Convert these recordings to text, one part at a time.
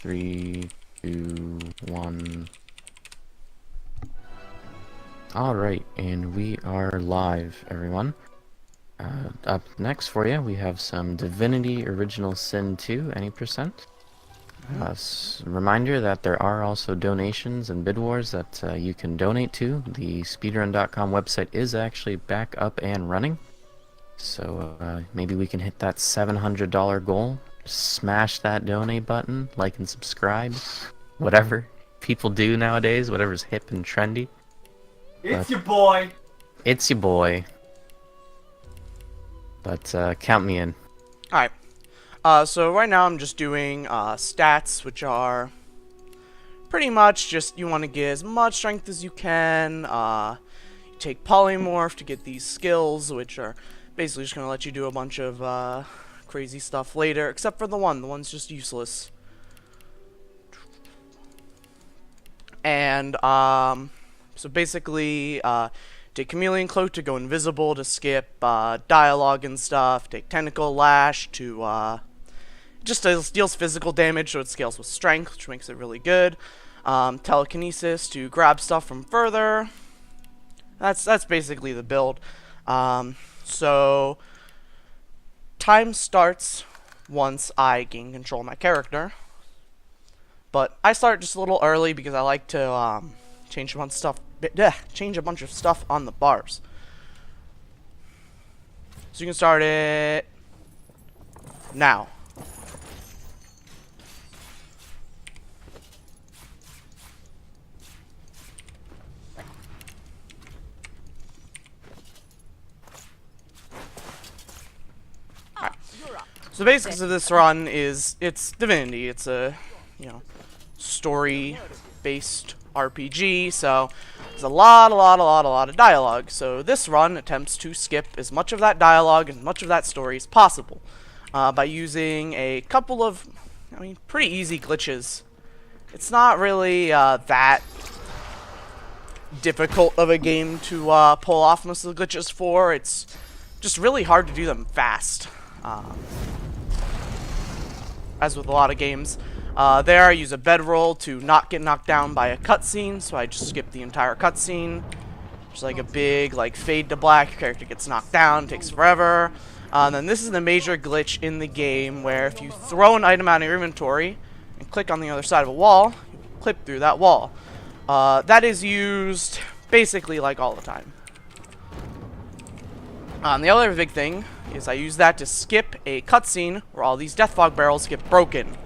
3, 2, 1. Alright, and we are live, everyone. Up next for you, we have some Divinity Original Sin 2, any percent. Reminder that there are also donations and bid wars that you can donate to. The speedrun.com website is actually back up and running. So maybe we can hit that $700 goal. Smash that donate button, like and subscribe. Whatever people do nowadays, whatever's hip and trendy. It's your boy! It's your boy. But count me in. Alright. So right now I'm just doing stats, which are pretty much just you want to get as much strength as you can. You take polymorph to get these skills, which are basically just going to let you do a bunch of crazy stuff later, except for the one. The one's just useless. And so basically take Chameleon Cloak to go invisible, to skip dialogue and stuff. Take Tentacle Lash to just deals physical damage, so it scales with strength, which makes it really good. Telekinesis to grab stuff from further. That's basically the build. So time starts once I gain control of my character, but I start just a little early because I like to change a bunch of stuff on the bars. So you can start it now. So the basics of this run is it's Divinity. It's a story-based RPG. So there's a lot of dialogue. So this run attempts to skip as much of that dialogue and much of that story as possible by using a couple of, pretty easy glitches. It's not really that difficult of a game to pull off most of the glitches for. It's just really hard to do them fast. As with a lot of games. There I use a bedroll to not get knocked down by a cutscene, so I just skip the entire cutscene. Just like a big fade to black, your character gets knocked down, takes forever. And then this is the major glitch in the game where if you throw an item out of your inventory and click on the other side of a wall, you clip through that wall. That is used basically all the time. The other big thing is I use that to skip a cutscene where all these death fog barrels get broken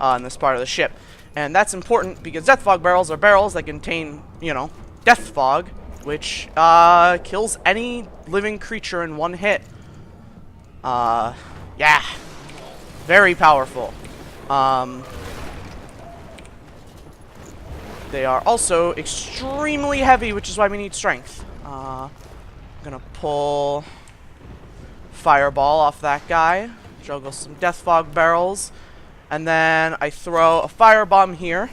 in this part of the ship. And that's important because death fog barrels are barrels that contain, death fog, which kills any living creature in one hit. Yeah. Very powerful. They are also extremely heavy, which is why we need strength. I'm gonna pull fireball off that guy, juggle some death fog barrels, and then I throw a firebomb here,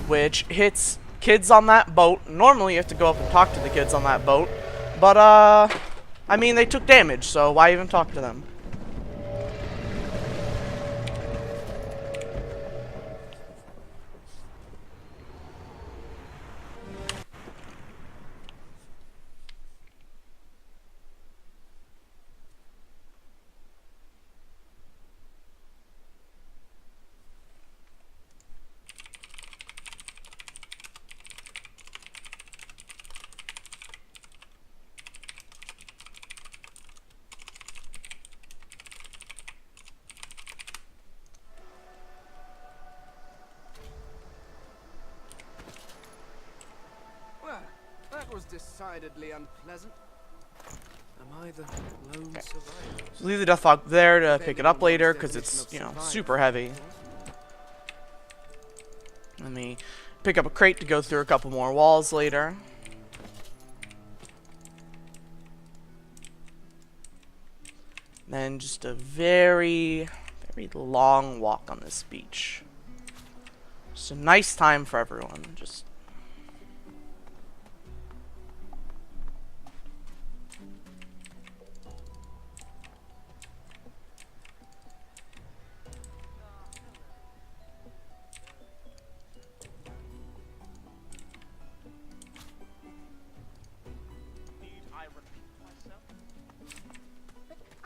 which hits kids on that boat. Normally you have to go up and talk to the kids on that boat, but they took damage, so why even talk to them? That was decidedly unpleasant. Am I the lone survivor? So leave the death fog there to pick it up later because it's, super heavy. Let me pick up a crate to go through a couple more walls later. Then just a very long walk on this beach. Just a nice time for everyone. Just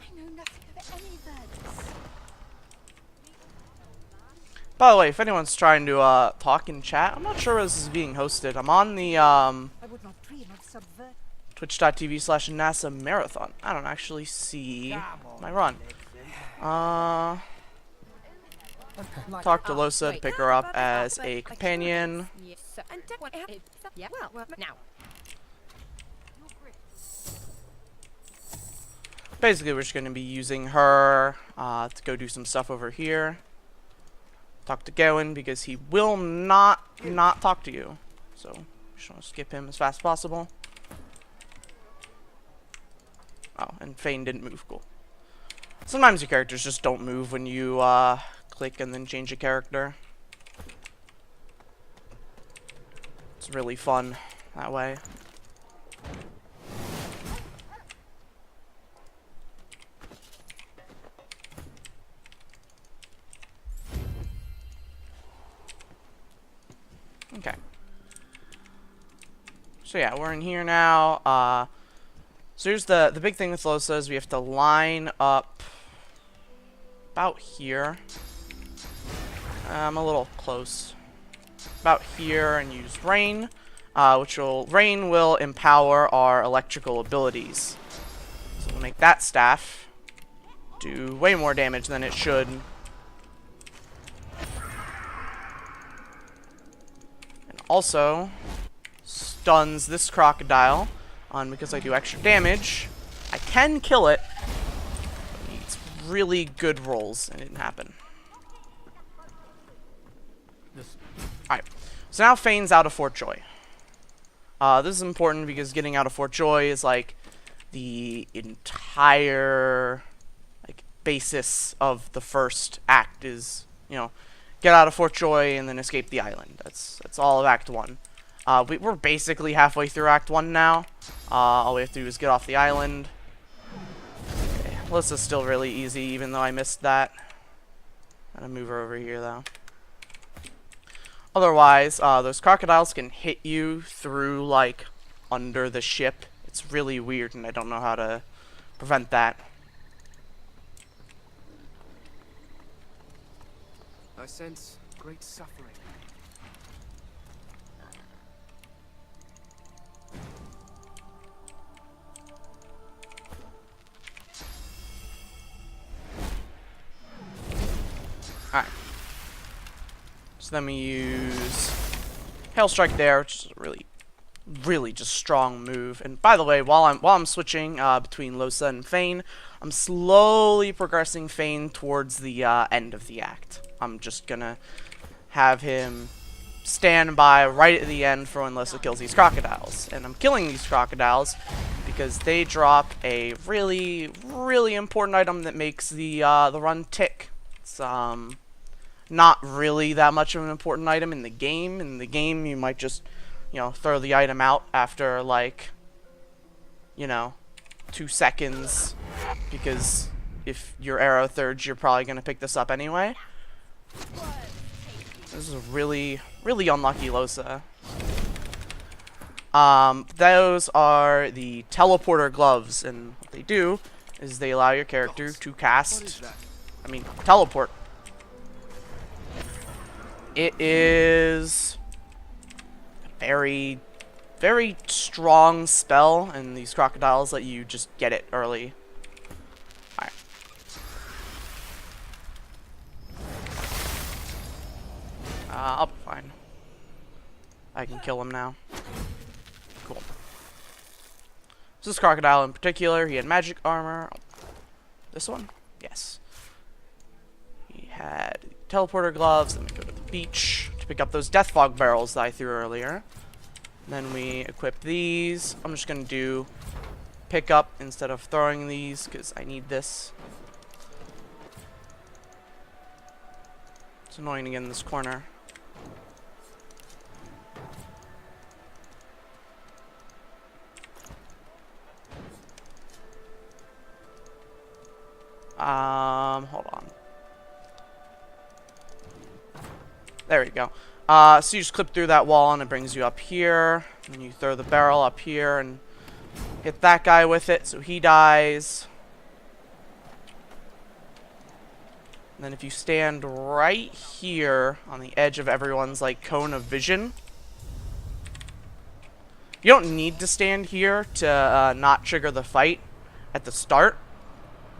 I know nothing of any verdicts. By the way, if anyone's trying to talk in chat, I'm not sure where this is being hosted. I'm on the I would not dream of subvert. twitch.tv/NASA marathon. I don't actually see my run. Talk to Losa to pick her up as a companion. Now. Basically, we're just going to be using her to go do some stuff over here. Talk to Gowan because he will not talk to you. So, just want to skip him as fast as possible. Oh, and Fane didn't move. Cool. Sometimes your characters just don't move when you click and then change a character. It's really fun that way. Okay. So yeah, we're in here now. So here's the big thing with Losa is we have to line up about here. I'm a little close. About here and use rain, rain will empower our electrical abilities. So we'll make that staff do way more damage than it should. And also stuns this crocodile on because I do extra damage. I can kill it, but it's really good rolls and it didn't happen. Alright, so now Fane's out of Fort Joy. This is important because getting out of Fort Joy is like the entire basis of the first act is, you know, get out of Fort Joy and then escape the island. That's all of Act 1. We're basically halfway through Act 1 now. All we have to do is get off the island. Okay, this is still really easy even though I missed that. I'm gonna move her over here though. Otherwise, those crocodiles can hit you through, like, under the ship. It's really weird, and I don't know how to prevent that. I sense great suffering. Alright. So then we use Hail Strike there, which is a really just strong move. And by the way, while I'm switching between Losa and Fane, I'm slowly progressing Fane towards the end of the act. I'm just gonna have him stand by right at the end for when Losa kills these crocodiles. And I'm killing these crocodiles because they drop a really important item that makes the run tick. It's not really that much of an important item in the game. In the game, you might just, you know, throw the item out after, like, you know, 2 seconds. Because if you're arrow thirds, you're probably going to pick this up anyway. This is a really unlucky Losa. Those are the teleporter gloves. And what they do is they allow your character to cast, teleport. It is a very strong spell, and these crocodiles let you just get it early. Alright. I'll be fine. I can kill him now. Cool. So this crocodile in particular, he had magic armor. This one? Yes. He had teleporter gloves. Then we go to the beach to pick up those death fog barrels that I threw earlier. And then we equip these. I'm just gonna do pick up instead of throwing these because I need this. It's annoying to get in this corner. Hold on. There we go. So you just clip through that wall and it brings you up here. And you throw the barrel up here and hit that guy with it so he dies. And then if you stand right here on the edge of everyone's like cone of vision, you don't need to stand here to not trigger the fight at the start.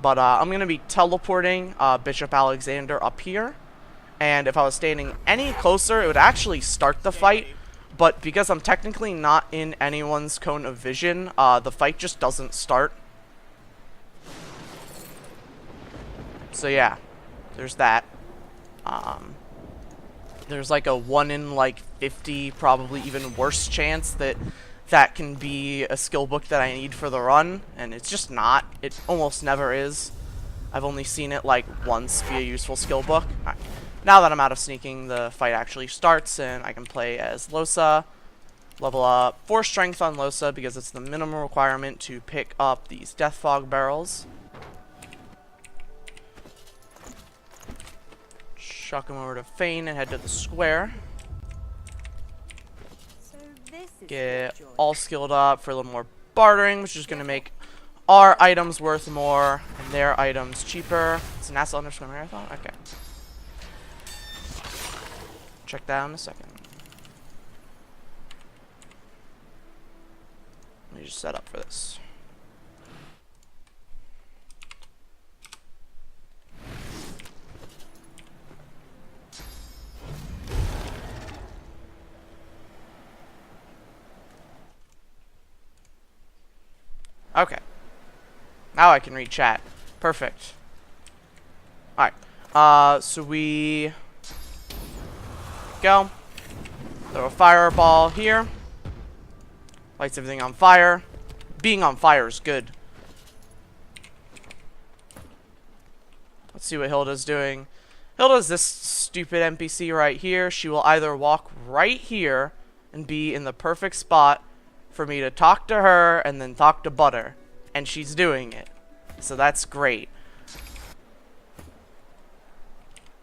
But I'm going to be teleporting Bishop Alexander up here. And if I was standing any closer, it would actually start the fight. But because I'm technically not in anyone's cone of vision, the fight just doesn't start. So yeah, there's that. There's like a 1 in like 50, probably even worse chance that that can be a skill book that I need for the run, and it's just not. It almost never is. I've only seen it like once be a useful skill book. Right. Now that I'm out of sneaking, the fight actually starts, and I can play as Losa. Level up 4 strength on Losa because it's the minimum requirement to pick up these Death Fog barrels. Chuck him over to Feign and head to the square. So this is Get your joy. all skilled up for a little more bartering, which is going to make our items worth more and their items cheaper. It's NASA underscore marathon? Okay. Check that out in a second. Let me just set up for this. Okay. Now I can read chat. Perfect. Alright. So we go. Throw a fireball here. Lights everything on fire. Being on fire is good. Let's see what Hilda's doing. Hilda's this stupid NPC right here. She will either walk right here and be in the perfect spot for me to talk to her and then talk to Butter. And she's doing it. So that's great.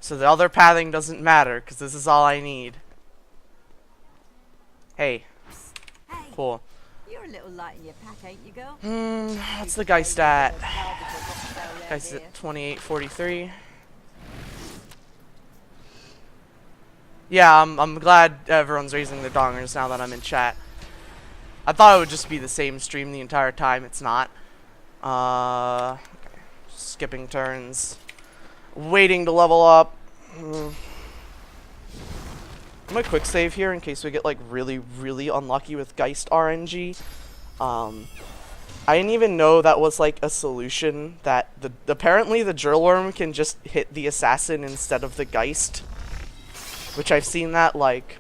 So the other pathing doesn't matter because this is all I need. Hey. Hey, Cool. you're a little light in your pack, ain't you, girl? What's the guy stat? Guy's Guy's at 2843. Yeah, I'm glad everyone's raising their dongers now that I'm in chat. I thought it would just be the same stream the entire time. It's not. Okay. Skipping turns. Waiting to level up. I'm gonna quick save here in case we get like really, really unlucky with Geist RNG. I didn't even know that was like a solution that apparently the drill worm can just hit the assassin instead of the Geist. Which I've seen that like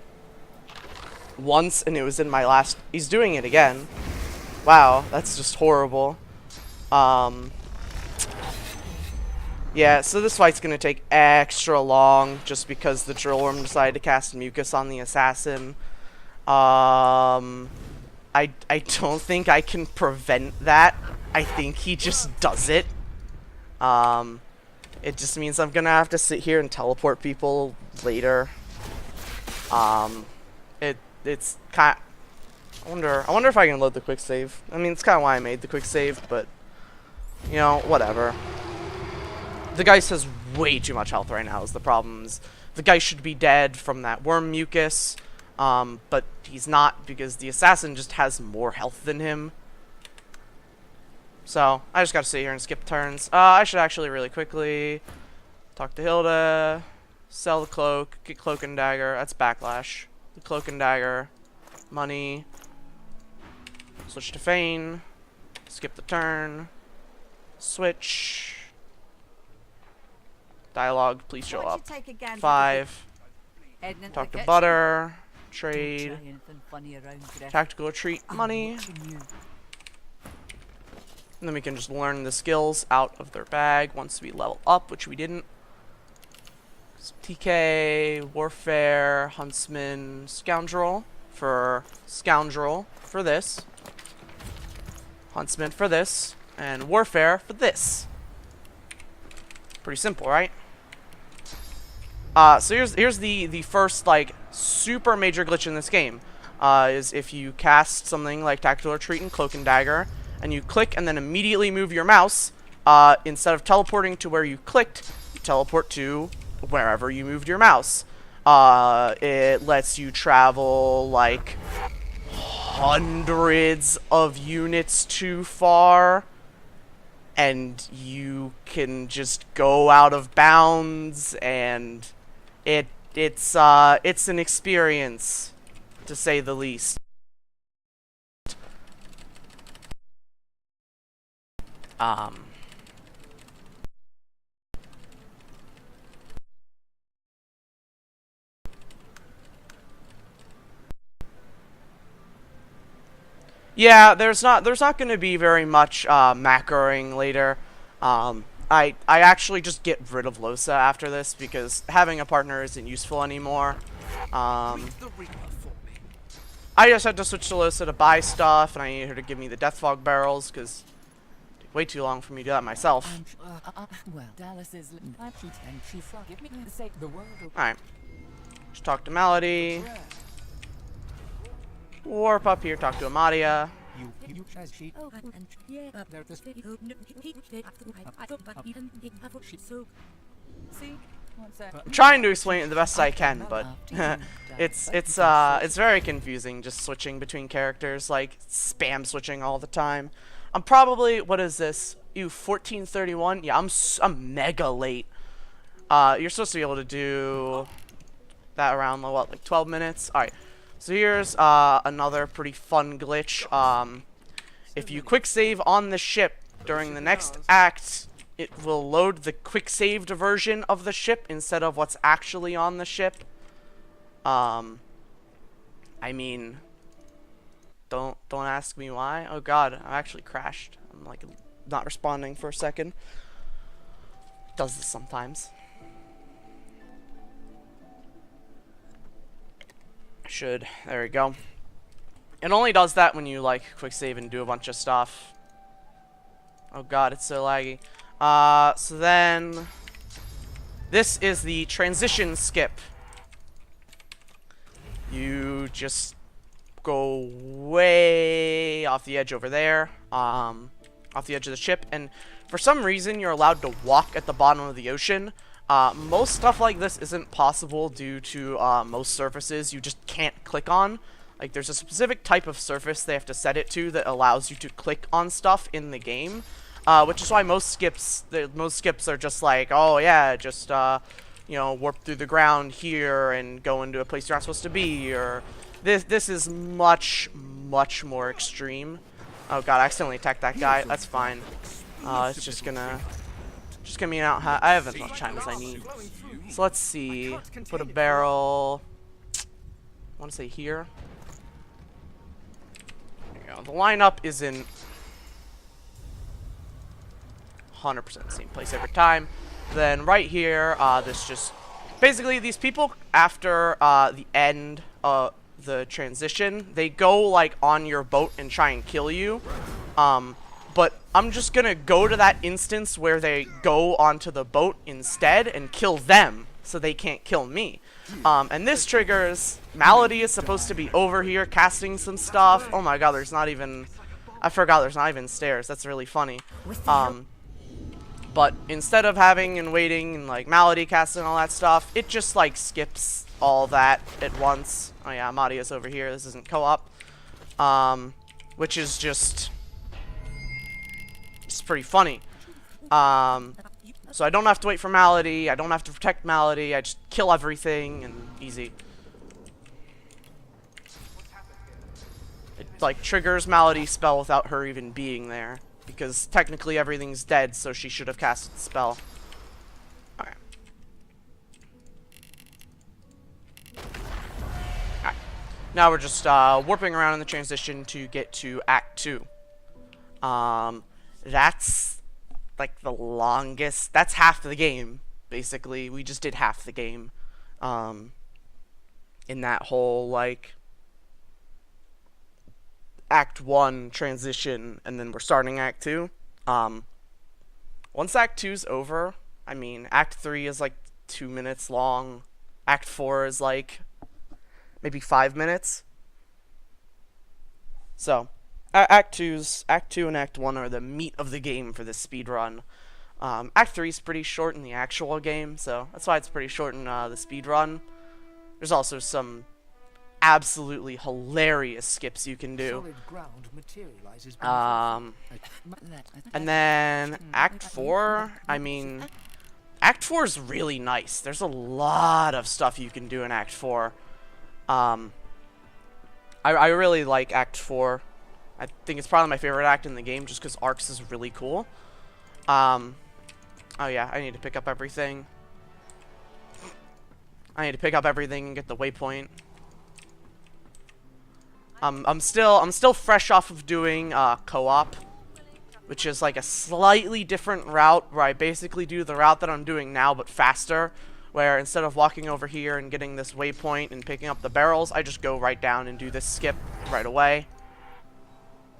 once and it was in my last. He's doing it again. Wow, that's just horrible. Yeah, so this fight's gonna take extra long just because the drill worm decided to cast mucus on the assassin. I don't think I can prevent that. I think he just does it. It just means I'm gonna have to sit here and teleport people later. It's kind. I wonder if I can load the quick save. I mean, it's kind of why I made the quick save, but you know, whatever. The Geist has way too much health right now. Is the problems. The Geist should be dead from that worm mucus, but he's not because the assassin just has more health than him. So I just got to sit here and skip turns. I should actually really quickly talk to Hilda, sell the cloak, get cloak and dagger. That's backlash. The cloak and dagger, money. Switch to Feign. Skip the turn. Switch. Dialogue, please show up. 5. Talk to Butter. Trade. Tactical retreat, money. And then we can just learn the skills out of their bag once we level up, which we didn't. TK, Warfare, Huntsman, Scoundrel for this. Huntsman for this. And Warfare for this. Pretty simple, right? So here's the first like super major glitch in this game. Is if you cast something like Tactical Retreat and Cloak and Dagger, and you click and then immediately move your mouse, instead of teleporting to where you clicked, you teleport to wherever you moved your mouse. It lets you travel like hundreds of units too far, and you can just go out of bounds, and it's an experience, to say the least. Yeah, there's not going to be very much macroing later. I actually just get rid of Losa after this because having a partner isn't useful anymore. I just had to switch to Losa to buy stuff, and I needed her to give me the Death Fog barrels because it took way too long for me to do that myself. Well, Dallas is and she forgive me to say the word. Alright. Just talk to Malady. Warp up here, talk to Amadia. I'm trying to explain it the best I can, but it's very confusing just switching between characters, like spam switching all the time. I'm probably, what is this? 1431? Yeah, I'm mega late. You're supposed to be able to do that around what, like 12 minutes? All right. So here's another pretty fun glitch. If you quick save on the ship during the next act, it will load the quick saved version of the ship instead of what's actually on the ship. I mean, don't ask me why. Oh god, I actually crashed. I'm like not responding for a second. It does this sometimes. There we go. It only does that when you like quick save and do a bunch of stuff. Oh god, it's so laggy. So then this is the transition skip. You just go way off the edge over there, off the edge of the ship, and for some reason you're allowed to walk at the bottom of the ocean. Most stuff like this isn't possible due to most surfaces you just can't click on. Like, there's a specific type of surface they have to set it to that allows you to click on stuff in the game, which is why most skips are just like, oh yeah, just you know, warp through the ground here and go into a place you're not supposed to be. Or this is much more extreme. Oh god, I accidentally attacked that guy. That's fine. It's just gonna be out. I have as much time as I need. So let's see. Put a barrel. I want to say here. There you go. The lineup isn't 100% the same place every time. Then right here, this just basically these people after the end of the transition, they go like on your boat and try and kill you. But I'm just gonna go to that instance where they go onto the boat instead and kill them so they can't kill me. And this triggers, Malady is supposed to be over here casting some stuff. Oh my god, there's not even, I forgot there's not even stairs. That's really funny. But instead of having and waiting and like Malady casting all that stuff, it just like skips all that at once. Oh yeah, Amadia's over here. This isn't co-op. Which is just, it's pretty funny. So I don't have to wait for Malady. I don't have to protect Malady. I just kill everything and easy. It like triggers Malady's spell without her even being there, because technically everything's dead, so she should have casted the spell. Alright. Alright. Now we're just warping around in the transition to get to Act 2. That's like the longest, that's half the game, basically. We just did half the game. In that whole, like, Act 1 transition, and then we're starting Act 2. Once Act 2's over, I mean, Act 3 is like 2 minutes long. Act 4 is like maybe 5 minutes. So, Act 2 and Act 1 are the meat of the game for this speed run. Act 3 is pretty short in the actual game, so that's why it's pretty short in the speed run. There's also some absolutely hilarious skips you can do. Solid ground materializes And then Act 4, I mean, Act 4 is really nice. There's a lot of stuff you can do in Act 4. I really like Act 4. I think it's probably my favorite act in the game just because Arcs is really cool. Oh yeah, I need to pick up everything. I need to pick up everything and get the waypoint. I'm still fresh off of doing co-op, which is like a slightly different route where I basically do the route that I'm doing now but faster, where instead of walking over here and getting this waypoint and picking up the barrels, I just go right down and do this skip right away.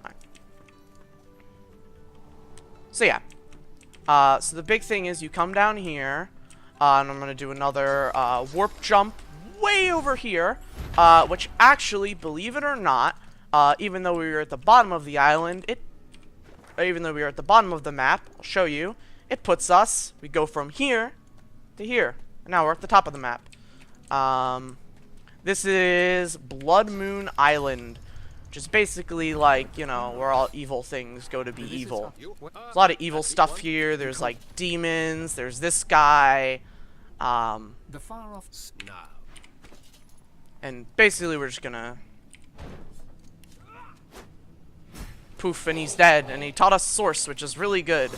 Alright. So yeah. So the big thing is you come down here, and I'm going to do another warp jump way over here, which actually, believe it or not, even though we were at the bottom of the island, even though we were at the bottom of the map, I'll show you, it puts us, we go from here to here, and now we're at the top of the map. This is Blood Moon Island, which is basically like, you know, where all evil things go to be evil. There's a lot of evil stuff here. There's like demons, there's this guy, the far off now. and basically we're just gonna poof and he's dead, and he taught us source, which is really good.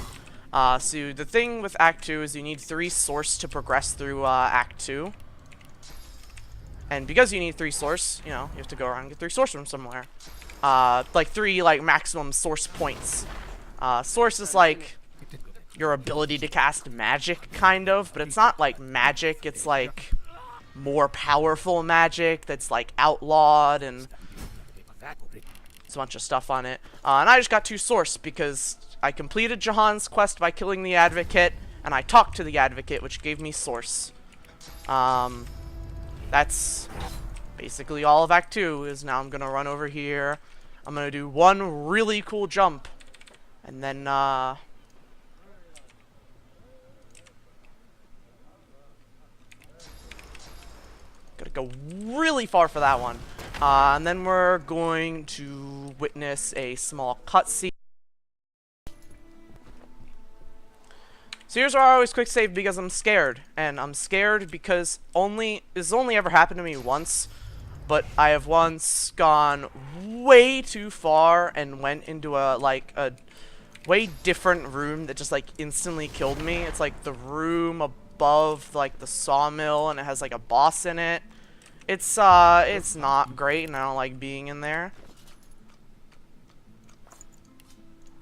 So the thing with Act 2 is you need 3 source to progress through Act 2. And because you need 3 source, you know, you have to go around and get 3 source from somewhere. Like 3 like maximum source points. Source is like your ability to cast magic, kind of, but it's not like magic, it's like more powerful magic that's like outlawed, and there's a bunch of stuff on it. And I just got 2 source because I completed Jahan's quest by killing the Advocate, and I talked to the Advocate, which gave me source. That's basically all of Act 2, is now I'm gonna run over here. I'm gonna do one really cool jump, and then gotta go really far for that one. And then we're going to witness a small cutscene. So here's where I always quick save because I'm scared, and I'm scared because this has only ever happened to me once, but I have once gone way too far and went into a way different room that just like instantly killed me. It's like the room above like the sawmill, and it has like a boss in it. It's not great, and I don't like being in there.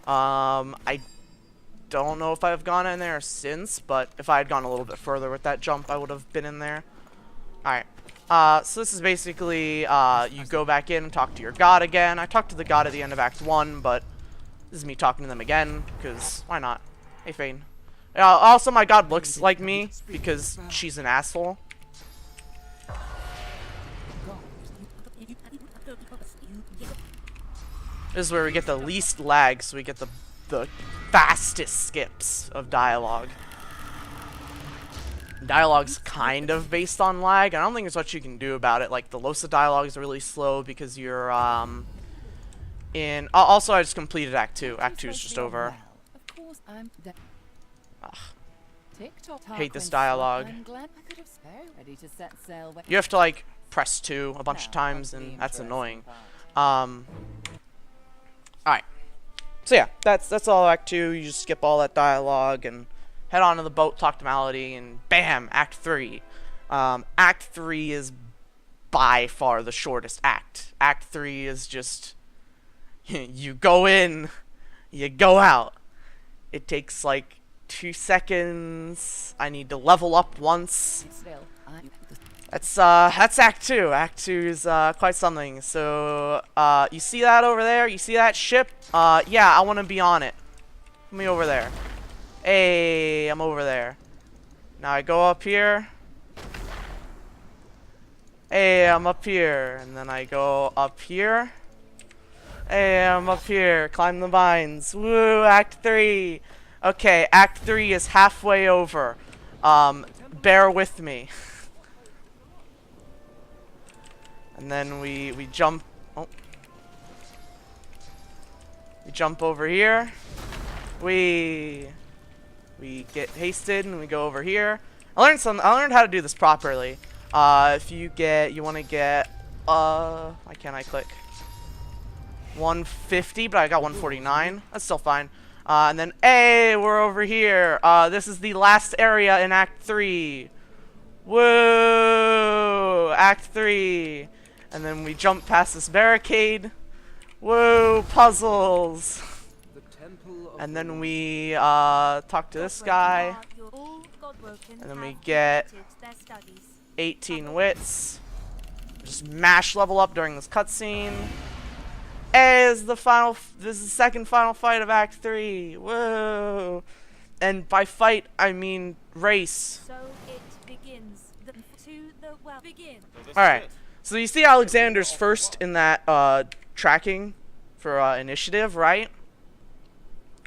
I don't know if I've gone in there since, but if I had gone a little bit further with that jump, I would have been in there. Alright. So this is basically, you go back in and talk to your god again. I talked to the god at the end of Act 1, but this is me talking to them again, because why not? Hey, Fane. Also, my god looks like me, because she's an asshole. This is where we get the least lag, so we get the fastest skips of dialogue. Dialogue's kind of based on lag. I don't think there's much you can do about it. Like, the LOSA dialogue is really slow because you're, also, I just completed Act 2. Act 2 is just over. Ugh. Hate this dialogue. You have to, like, press 2 a bunch of times, and that's annoying. Alright. So yeah, that's all Act 2. You just skip all that dialogue and head on to the boat, talk to Malady, and bam, Act 3. Act 3 is by far the shortest act. Act 3 is just you go in, you go out. It takes like 2 seconds. I need to level up once. That's Act 2. Act 2 is quite something. So you see that over there? You see that ship? Yeah, I want to be on it. Put me over there. Hey, I'm over there. Now I go up here. Hey, I'm up here. And then I go up here. Hey, I'm up here. Climb the vines. Woo, Act 3. Okay, Act 3 is halfway over. Bear with me. And then we jump. Oh. We jump over here. We get hasted and we go over here. I learned how to do this properly. If you want to get why can't I click? 150, but I got 149. That's still fine. And then hey, we're over here. This is the last area in Act 3. Woo! Act 3. And then we jump past this barricade. Woo! Puzzles. And then we talk to this guy. And then we get 18 wits. Just mash level up during this cutscene. This is the second final fight of Act 3. Whoa! And by fight, I mean race. So it begins. Alright. So you see Alexander's first in that tracking for initiative, right?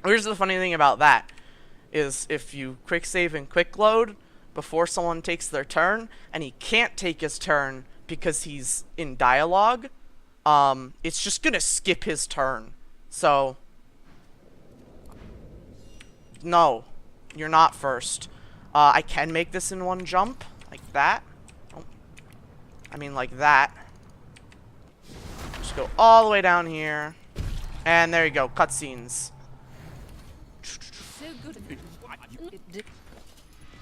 Here's the funny thing about that. Is if you quick save and quick load before someone takes their turn, and he can't take his turn because he's in dialogue, it's just gonna skip his turn. So, no, you're not first. I can make this in one jump, like that. Oh, I mean like that. Just go all the way down here, and there you go, cutscenes.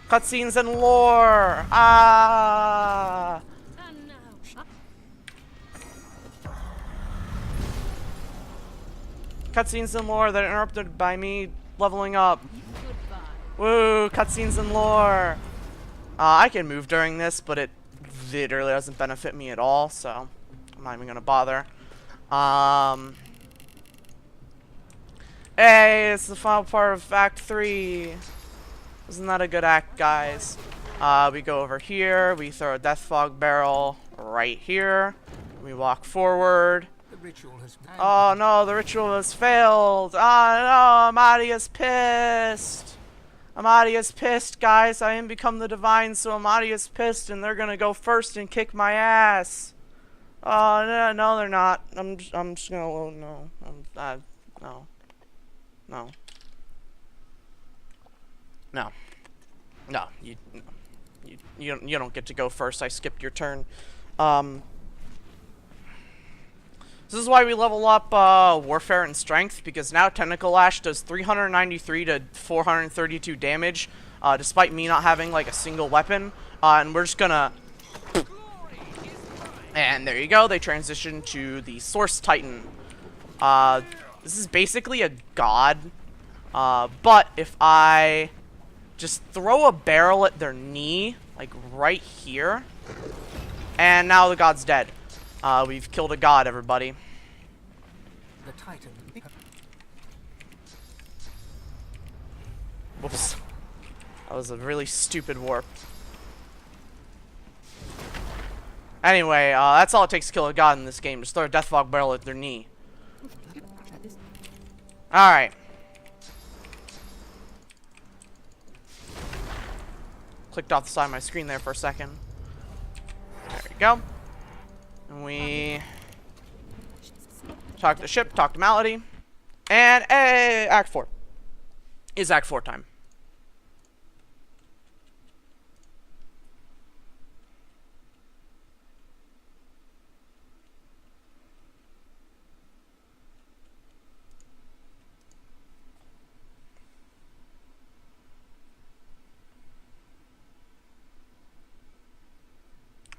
Cutscenes and lore! Ah! Cutscenes and lore that are interrupted by me leveling up. Woo! Cutscenes and lore! I can move during this, but it literally doesn't benefit me at all, so I'm not even gonna bother. Hey, it's the final part of Act 3. Isn't that a good act, guys? We go over here, we throw a death fog barrel right here, we walk forward. The ritual has Oh no, the ritual has failed! Oh no, Amadia's pissed! Amadia's pissed, guys. I didn't become the divine, so Amadia's pissed, and they're gonna go first and kick my ass. Oh no, they're not. I'm just gonna. Oh, no. No. No. No. No. You don't get to go first. I skipped your turn. This is why we level up Warfare and Strength, because now Tentacle Lash does 393 to 432 damage, despite me not having like a single weapon. And we're just gonna... And there you go, they transition to the Source Titan. This is basically a god, but if I just throw a barrel at their knee, like right here, and now the god's dead. We've killed a god, everybody. the Titan. Whoops. That was a really stupid warp. Anyway, that's all it takes to kill a god in this game. Just throw a death fog barrel at their knee. Alright. Clicked off the side of my screen there for a second. There we go. And we talk to the ship, talk to Malady. And hey, Act 4. Is Act 4 time.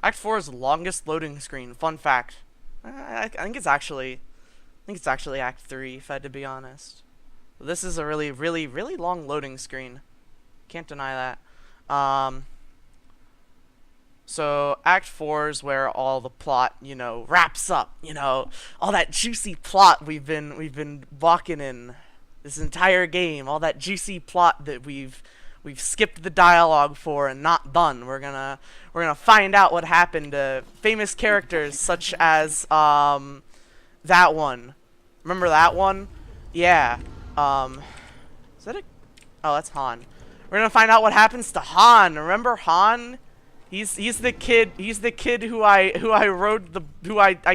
Act 4 is the longest loading screen. Fun fact. I think it's actually Act 3, if I had to be honest. This is a really, really, really long loading screen. Can't deny that. So Act 4 is where all the plot, wraps up. All that juicy plot we've been walking in this entire game. All that juicy plot that we've skipped the dialogue for and not done. We're gonna find out what happened to famous characters such as that one. Remember that one? Yeah. Is that a Oh, that's Han. We're gonna find out what happens to Han. Remember Han? He's the kid. He's the kid who I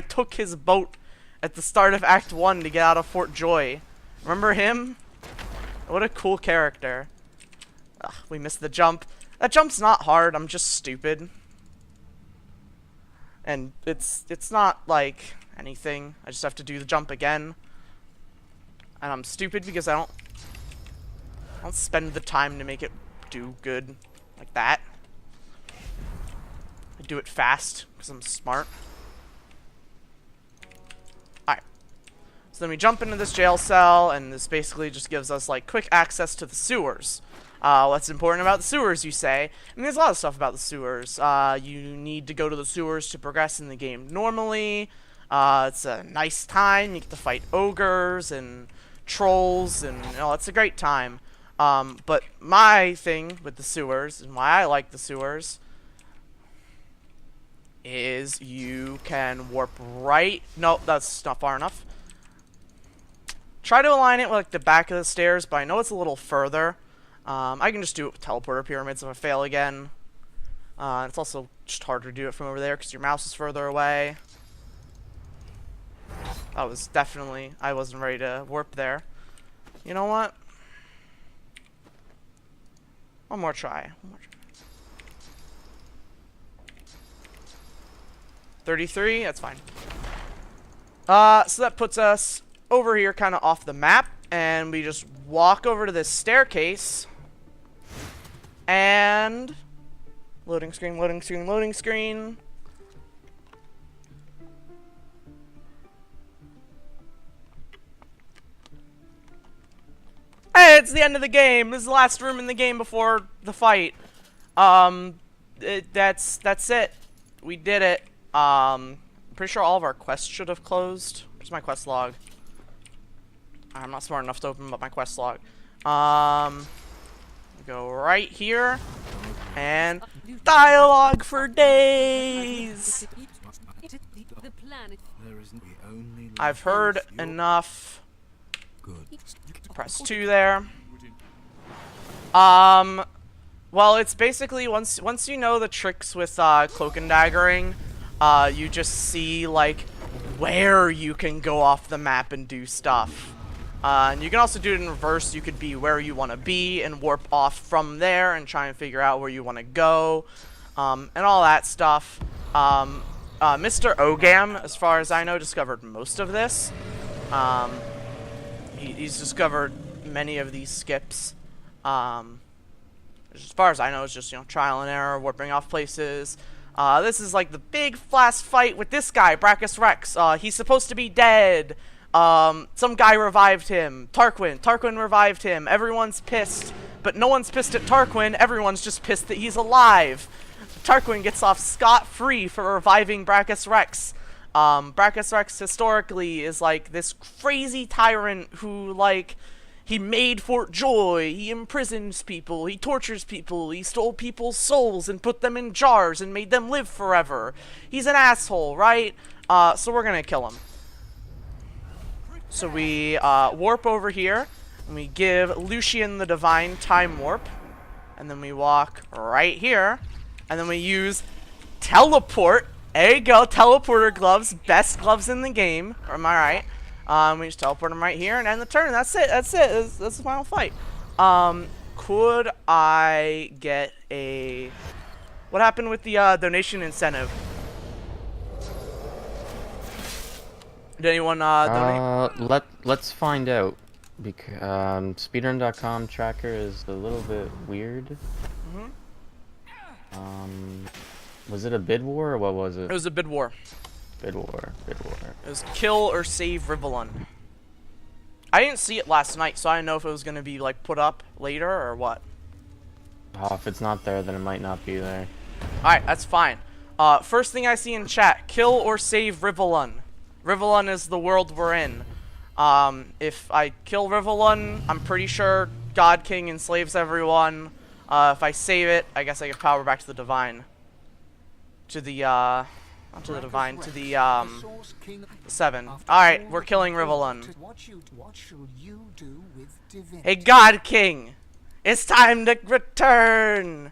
took his boat at the start of Act 1 to get out of Fort Joy. Remember him? What a cool character. Ugh, we missed the jump. That jump's not hard. I'm just stupid. And it's not like anything. I just have to do the jump again. And I'm stupid because I don't spend the time to make it do good like that. I do it fast because I'm smart. Alright. So then we jump into this jail cell, and this basically just gives us like quick access to the sewers. What's important about the sewers, you say? And there's a lot of stuff about the sewers. You need to go to the sewers to progress in the game normally. It's a nice time. You get to fight ogres and trolls, and you know, it's a great time. But my thing with the sewers, and why I like the sewers, is you can warp right... No, that's not far enough. Try to align it with like the back of the stairs, but I know it's a little further. I can just do it with teleporter pyramids if I fail again. It's also just harder to do it from over there because your mouse is further away. That was definitely... I wasn't ready to warp there. You know what? One more try. 33? That's fine. So that puts us over here kind of off the map. And we just walk over to this staircase. And... Loading screen, loading screen, loading screen. Hey, it's the end of the game. This is the last room in the game before the fight. That's it. We did it. I'm pretty sure all of our quests should have closed. Where's my quest log? I'm not smart enough to open up my quest log. Go right here. And dialogue for days. The planet. I've heard enough. Press 2 there. Well, it's basically once you know the tricks with cloak and daggering, you just see like where you can go off the map and do stuff. And you can also do it in reverse. You could be where you want to be and warp off from there and try and figure out where you want to go, and all that stuff. Mr. Ogam, as far as I know, discovered most of this. He's discovered many of these skips. As far as I know, it's just, you know, trial and error, warping off places. This is like the big last fight with this guy, Brachus Rex. He's supposed to be dead. Some guy revived him. Tarquin revived him. Everyone's pissed, but no one's pissed at Tarquin. Everyone's just pissed that he's alive. Tarquin gets off scot-free for reviving Brachus Rex. Brachus Rex historically is like this crazy tyrant who, like, he made Fort Joy, he imprisons people, he tortures people, he stole people's souls and put them in jars and made them live forever. He's an asshole, right? So we're gonna kill him. So we warp over here, and we give Lucian the Divine Time Warp, and then we walk right here, and then we use Teleport. There you go, Teleporter gloves, best gloves in the game. Am I right? We just teleport him right here and end the turn. That's it. That's the final fight. Could I get a... What happened with the donation incentive? Did anyone donate? Let's find out. Because speedrun.com tracker is a little bit weird. Was it a bid war or what was it? It was a bid war. Bid war. It was kill or save Rivolon. I didn't see it last night, so I didn't know if it was going to be like put up later or what. Oh, if it's not there, then it might not be there. Alright, that's fine. First thing I see in chat, kill or save Rivolon. Rivolon is the world we're in. If I kill Rivolon, I'm pretty sure God King enslaves everyone. If I save it, I guess I get power back to the Divine. To the, not to the Divine, to the, 7. Alright, we're killing Rivolon. What shall you do with Divinity? Hey, God King! It's time to return!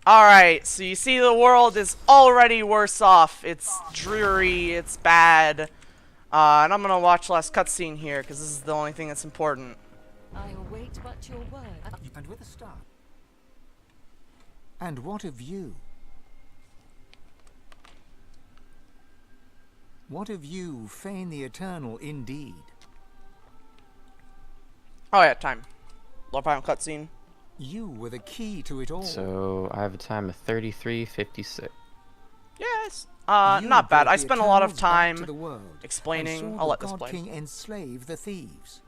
Alright, so you see the world is already worse off. It's dreary, it's bad. And I'm gonna watch last cutscene here, because this is the only thing that's important. I await but your word. And with a start. And what of you? What of you, feign the eternal indeed? Oh yeah, time. Low final cutscene. You were the key to it all. So I have a time of 33:56. Yes. You Not bad. brought I the spent a lot of Eternals back to time the world, explaining. and saw I'll the let this God play. King enslave the thieves.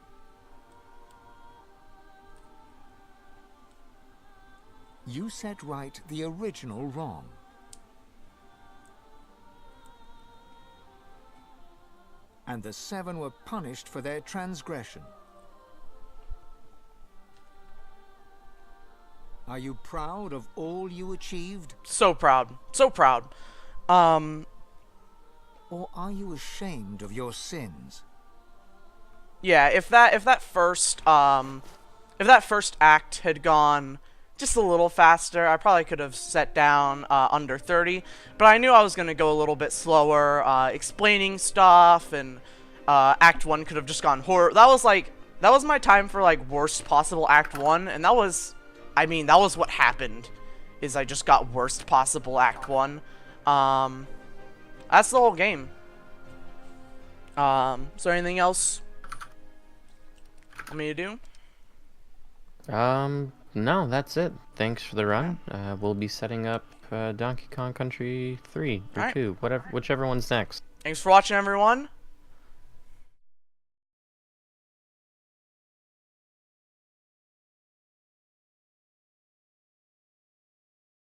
You set right the original wrong. And the seven were punished for their transgression. Are you proud of all you achieved? So proud. So proud. Or are you ashamed of your sins? Yeah, if that first act had gone just a little faster, I probably could have set down under 30. But I knew I was gonna go a little bit slower, explaining stuff, and Act 1 could have just gone horror. That was my time for like worst possible Act 1, and that was what happened. Is I just got worst possible Act 1. That's the whole game. Is there anything else for me to do? No, that's it. Thanks for the run. We'll be setting up Donkey Kong Country 3 or Alright. 2, whichever one's next. Thanks for watching, everyone.